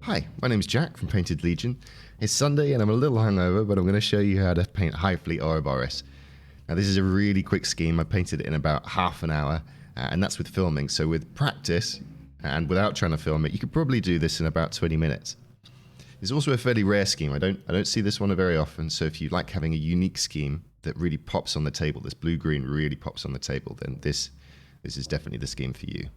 Hi, my name is Jack from Painted Legion. It's Sunday and I'm a little hungover, but I'm going to show you how to paint Hive Fleet Ouroboris. Now this is a really quick scheme. I painted it in about half an hour, and that's with filming. So with practice, and without trying to film it, you could probably do this in about 20 minutes. It's also a fairly rare scheme. I don't see this one very often, so if you like having a unique scheme that really pops on the table, this blue-green really pops on the table, then this is definitely the scheme for you.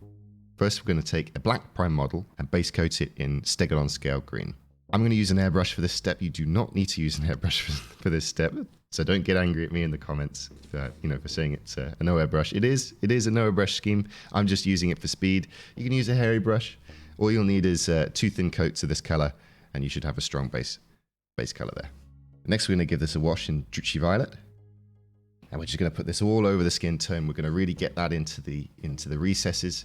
First, we're going to take a black prime model and base coat it in Stegodon scale green. I'm going to use an airbrush for this step. You do not need to use an airbrush for this step, so don't get angry at me in the comments for saying it's a no airbrush. It is a no airbrush scheme. I'm just using it for speed. You can use a hairy brush. All you'll need is 2 thin coats of this color, and you should have a strong base color there. Next, we're going to give this a wash in Drucci Violet, and we're just going to put this all over the skin tone. We're going to really get that into the recesses.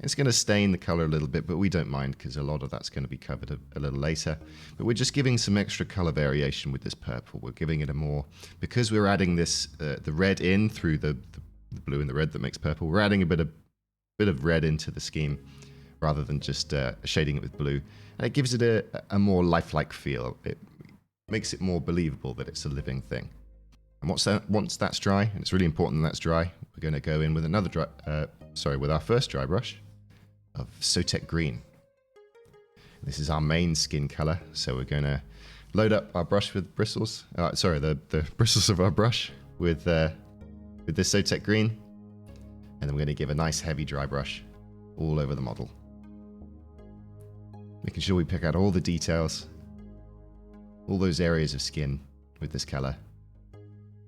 It's going to stain the color a little bit, but we don't mind because a lot of that's going to be covered a little later. But we're just giving some extra color variation with this purple. We're giving it a more, because we're adding this the red in through the blue and the red that makes purple. We're adding a bit of red into the scheme rather than just shading it with blue, and it gives it a more lifelike feel. It makes it more believable that it's a living thing. And once that's dry, and it's really important that that's dry, we're going to go in with with our first dry brush of Sotek Green. This is our main skin color, so we're going to load up our brush with bristles. The bristles of our brush with this Sotek Green, and then we're going to give a nice heavy dry brush all over the model, making sure we pick out all the details, all those areas of skin with this color.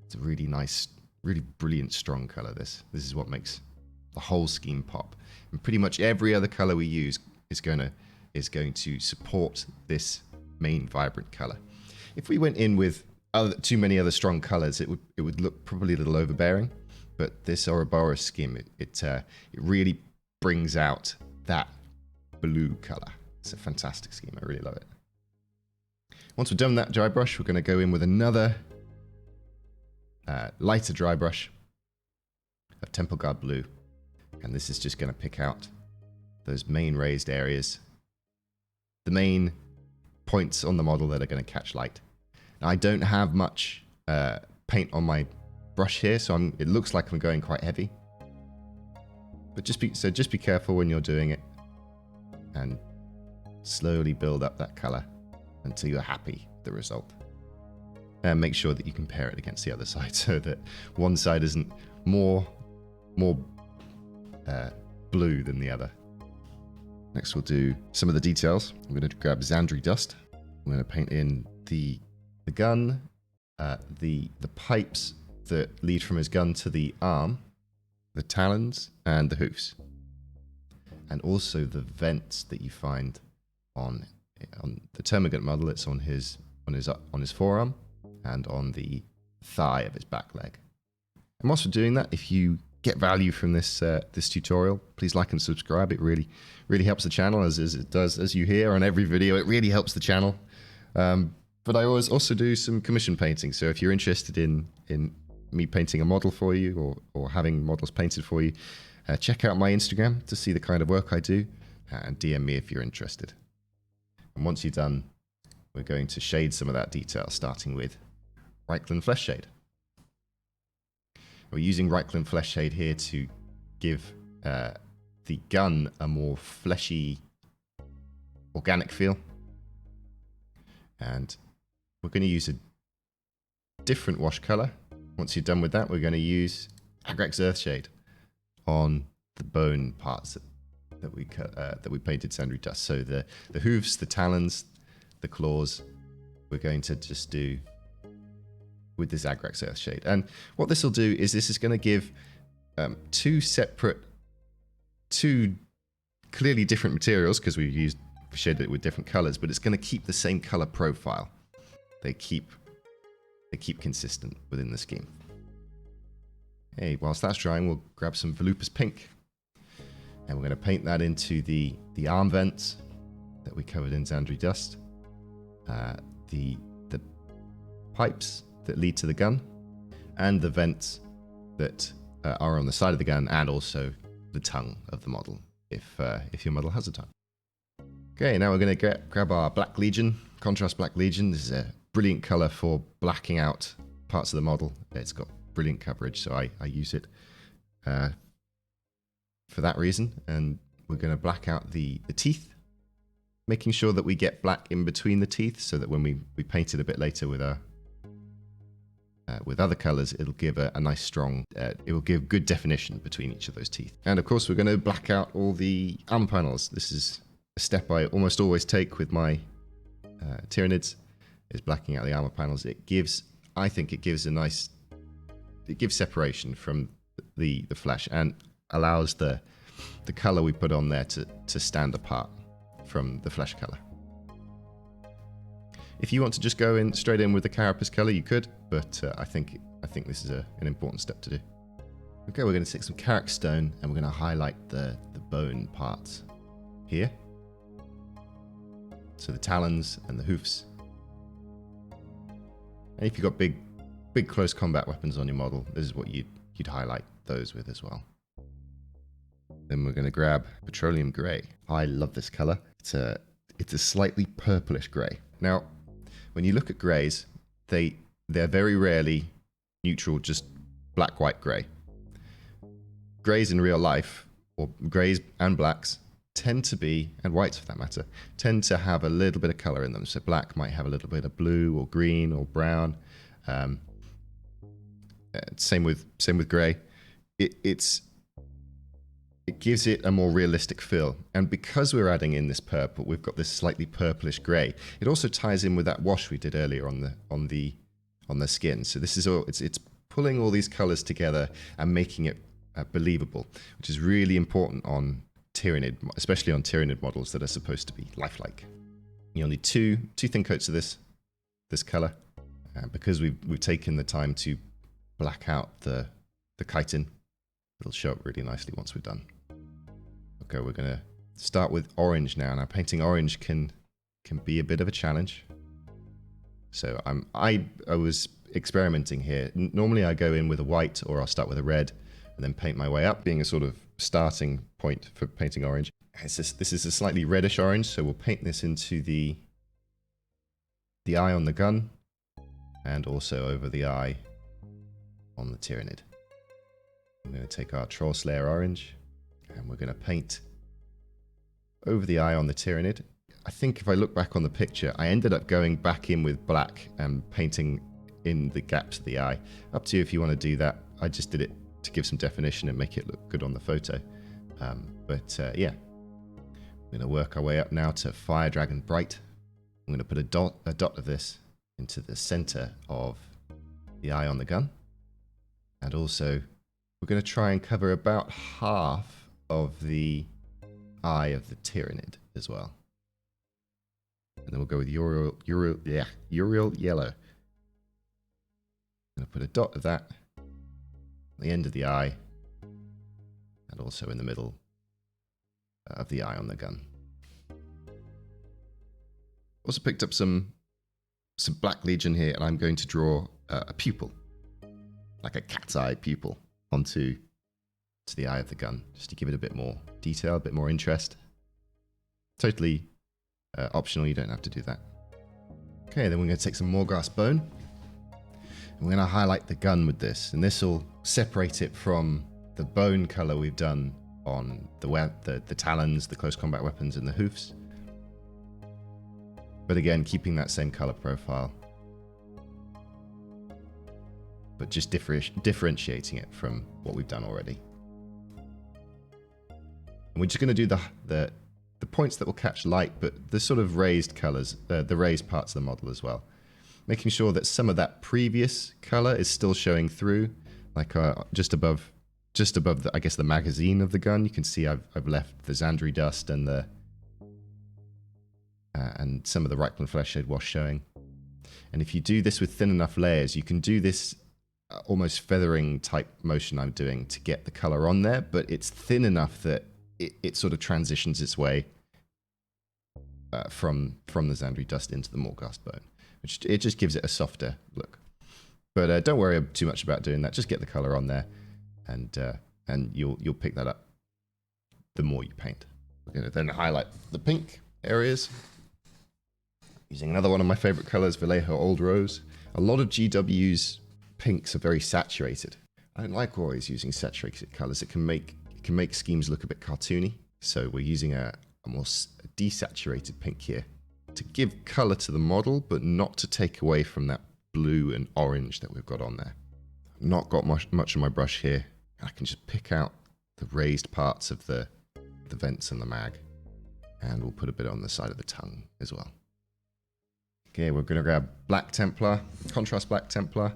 It's a really nice, really brilliant, strong color. This is what makes the whole scheme pop. And pretty much every other color we use is going to support this main vibrant color. If we went in with too many other strong colors, it would look probably a little overbearing. But this Ouroboris scheme, it really brings out that blue color. It's a fantastic scheme. I really love it. Once we're done with that dry brush, we're going to go in with another lighter dry brush of Temple Guard Blue. And this is just going to pick out those main raised areas, the main points on the model that are going to catch light. Now, I don't have much paint on my brush here, so it looks like I'm going quite heavy. But just be careful when you're doing it, and slowly build up that color until you're happy with the result. And make sure that you compare it against the other side so that one side isn't more blue than the other. Next, we'll do some of the details. I'm going to grab Xandri Dust. I'm going to paint in the gun, the pipes that lead from his gun to the arm, the talons, and the hoofs, and also the vents that you find on the Termagant model. It's on his forearm and on the thigh of his back leg. And whilst we're doing that, if you get value from this tutorial, please like and subscribe. It really helps the channel, as it does, as you hear on every video. It really helps the channel. But I always also do some commission painting. So if you're interested in me painting a model for you, or having models painted for you, check out my Instagram to see the kind of work I do, and DM me if you're interested. And once you're done, we're going to shade some of that detail, starting with Reikland Flesh Shade. We're using Reikland Flesh Shade here to give the gun a more fleshy, organic feel. And we're going to use a different wash color. Once you're done with that, we're going to use Agrax Earthshade on the bone parts that we painted Xandri Dust. So the hooves, the talons, the claws, we're going to just do with this Agrax Earthshade. And what this will do is this is going to give two clearly different materials, because we shaded it with different colors, but it's going to keep the same color profile. They keep consistent within the scheme. Hey, whilst that's drying, we'll grab some Volupus Pink, and we're going to paint that into the arm vents that we covered in Xandri Dust, the pipes that lead to the gun, and the vents that are on the side of the gun, and also the tongue of the model, if your model has a tongue. Okay, now we're going to grab our Black Legion, Contrast Black Legion. This is a brilliant color for blacking out parts of the model. It's got brilliant coverage, so I use it for that reason. And we're going to black out the teeth, making sure that we get black in between the teeth so that when we paint it a bit later with our with other colors, it'll give a nice strong, it will give good definition between each of those teeth. And of course, we're going to black out all the armor panels. This is a step I almost always take with my Tyranids, is blacking out the armor panels. It gives, I think it gives a nice, it gives separation from the flesh and allows the color we put on there to stand apart from the flesh color. If you want to just go in straight in with the carapace color, you could, but I think this is an important step to do. Okay, we're going to take some Karak stone and we're going to highlight the bone parts here. So the talons and the hoofs. And if you've got big close combat weapons on your model, this is what you'd highlight those with as well. Then we're going to grab petroleum grey. I love this color. It's a slightly purplish grey. Now, when you look at greys, they're very rarely neutral, just black-white grey. Greys in real life, or greys and blacks, tend to be, and whites for that matter, tend to have a little bit of color in them. So black might have a little bit of blue or green or brown. Same with grey. It gives it a more realistic feel. And because we're adding in this purple, we've got this slightly purplish grey. It also ties in with that wash we did earlier on the skin. So this is all, it's pulling all these colors together and making it believable, which is really important on Tyranid, especially on Tyranid models that are supposed to be lifelike. You'll need two thin coats of this color, because we've taken the time to black out the chitin. It'll show up really nicely once we're done. Okay, we're going to start with orange now. Now, painting orange can be a bit of a challenge. So I was experimenting here. Normally I go in with a white, or I'll start with a red and then paint my way up, being a sort of starting point for painting orange. This is a slightly reddish orange, so we'll paint this into the eye on the gun and also over the eye on the Tyranid. I'm going to take our Troll Slayer orange and we're going to paint over the eye on the Tyranid. I think if I look back on the picture, I ended up going back in with black and painting in the gaps of the eye. Up to you if you want to do that. I just did it to give some definition and make it look good on the photo. Yeah, we're going to work our way up now to Fire Dragon Bright. I'm going to put a dot of this into the center of the eye on the gun. And also, we're going to try and cover about half of the eye of the Tyranid as well. And then we'll go with Uriel Yellow. I'm going to put a dot of that at the end of the eye and also in the middle of the eye on the gun. Also picked up some Black Legion here, and I'm going to draw a pupil, like a cat's eye pupil, onto the eye of the gun, just to give it a bit more detail, a bit more interest. Totally optional, you don't have to do that. Okay, then we're going to take some Morghast bone, and we're going to highlight the gun with this, and this will separate it from the bone color we've done on the talons, the close combat weapons, and the hoofs. But again, keeping that same color profile, but just differentiating it from what we've done already. And we're just going to do the points that will catch light, but the sort of raised colors, the raised parts of the model as well. Making sure that some of that previous color is still showing through, like just above the, I guess, the magazine of the gun. You can see I've left the Xandri dust and some of the Reikland flesh shade wash showing. And if you do this with thin enough layers, you can do this almost feathering type motion I'm doing to get the color on there, but it's thin enough that it sort of transitions its way from the Xandri dust into the Morghast bone, which it just gives it a softer look. But don't worry too much about doing that. Just get the color on there, and you'll pick that up the more you paint. We're going to then highlight the pink areas. Using another one of my favorite colors, Vallejo Old Rose. A lot of GW's pinks are very saturated. I don't like always using saturated colors. It can make schemes look a bit cartoony. So we're using a more desaturated pink here to give color to the model, but not to take away from that blue and orange that we've got on there. I've not got much on my brush here. I can just pick out the raised parts of the vents and the mag. And we'll put a bit on the side of the tongue as well. Okay, we're going to grab Black Templar, contrast Black Templar.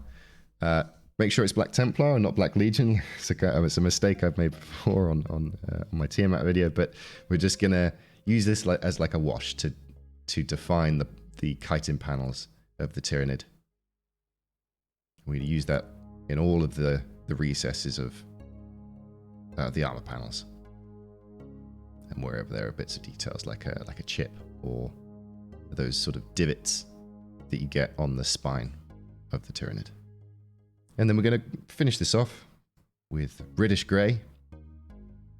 Make sure it's Black Templar and not Black Legion. It's a mistake I've made before on my Tiamat video, but we're just going to use this as like a wash to define the chitin panels of the Tyranid. We use that in all of the recesses of the armor panels, and wherever there are bits of details like a chip or those sort of divots that you get on the spine of the Tyranid. And then we're going to finish this off with reddish grey.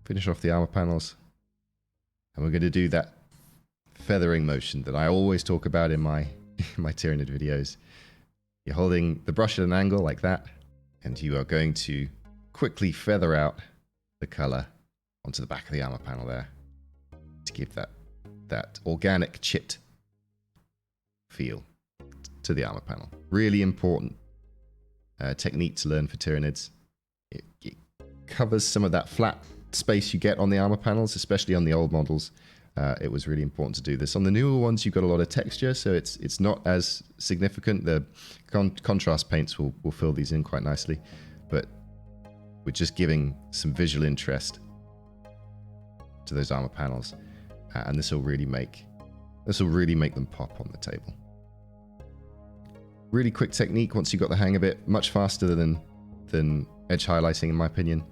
Finish off the armor panels. And we're going to do that feathering motion that I always talk about in my Tyranid videos. You're holding the brush at an angle like that, and you are going to quickly feather out the color onto the back of the armor panel there to give that organic chipped feel to the armor panel. Really important technique to learn for Tyranids. It covers some of that flat space you get on the armor panels, especially on the old models. It was really important to do this. On the newer ones, you've got a lot of texture, so it's not as significant. The contrast paints will fill these in quite nicely, but we're just giving some visual interest to those armor panels, and this will really make them pop on the table. Really quick technique once you've got the hang of it, much faster than edge highlighting in my opinion.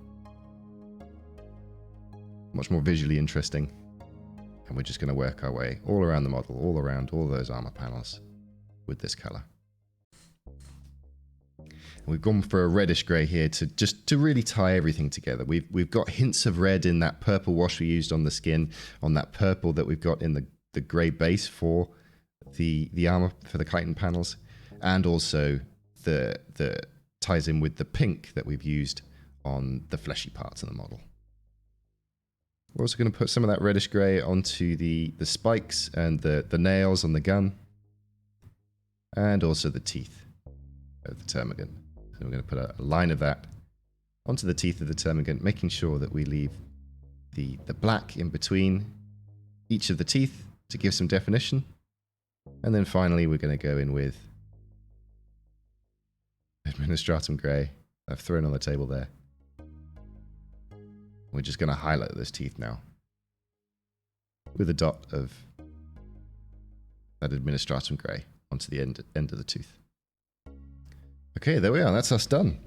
Much more visually interesting. And we're just going to work our way all around the model, all around all those armor panels with this color. And we've gone for a reddish grey here to really tie everything together. We've got hints of red in that purple wash we used on the skin, on that purple that we've got in the grey base for the armor, for the chitin panels. And also the ties in with the pink that we've used on the fleshy parts of the model. We're also going to put some of that reddish grey onto the spikes and the nails on the gun. And also the teeth of the termagant. So we're going to put a line of that onto the teeth of the termagant, making sure that we leave the black in between each of the teeth to give some definition. And then finally we're going to go in with Administratum Grey. I've thrown on the table there. We're just going to highlight those teeth now with a dot of that Administratum Grey onto the end of the tooth. Okay, there we are. That's us done.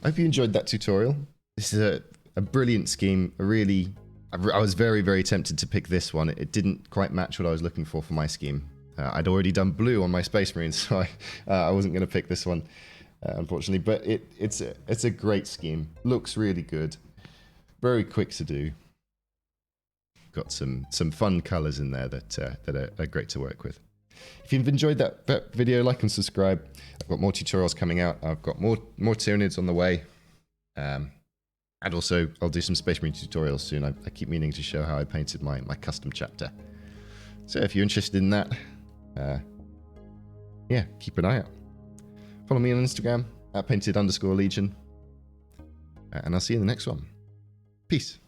I hope you enjoyed that tutorial. This is a brilliant scheme. I was very, very tempted to pick this one. It didn't quite match what I was looking for my scheme. I'd already done blue on my Space Marines, so I wasn't going to pick this one, unfortunately. But it's a great scheme. Looks really good. Very quick to do. Got some fun colors in there that are great to work with. If you've enjoyed that video, like and subscribe. I've got more tutorials coming out. I've got more Tyranids on the way. And also, I'll do some Space Marine tutorials soon. I keep meaning to show how I painted my custom chapter. So if you're interested in that, yeah, keep an eye out. Follow me on Instagram, @painted_legion. And I'll see you in the next one. Peace.